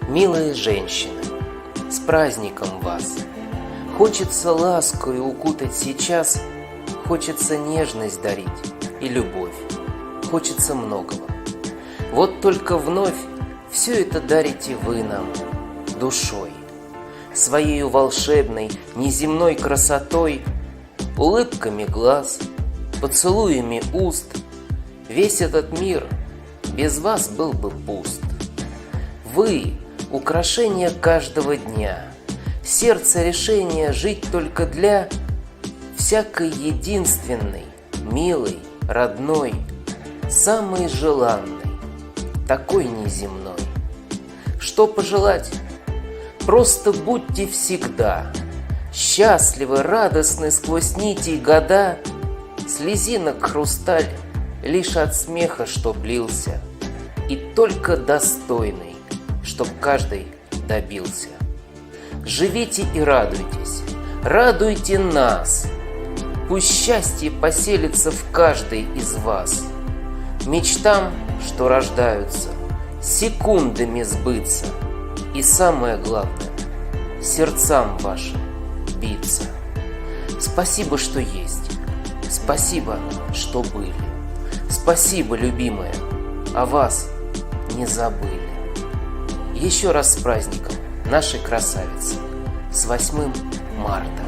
Милые женщины, с праздником вас! Хочется ласкою укутать сейчас, хочется нежность дарить и любовь, хочется многого. Вот только вновь все это дарите вы нам душой, своею волшебной, неземной красотой, улыбками глаз, поцелуями уст. Весь этот мир без вас был бы пуст. Вы — украшение каждого дня, сердце решение жить только для всякой единственной, милой, родной, самой желанной, такой неземной. Что пожелать? Просто будьте всегда счастливы, радостны сквозь нити и года, слезинок хрусталь лишь от смеха, что блился, и только достойный, чтоб каждый добился. Живите и радуйтесь, радуйте нас, пусть счастье поселится в каждой из вас. Мечтам, что рождаются, секундами сбыться, и самое главное, сердцам вашим биться. Спасибо, что есть, спасибо, что были, спасибо, любимая, о вас не забыли. Еще раз с праздником нашей красавицы, с 8 марта.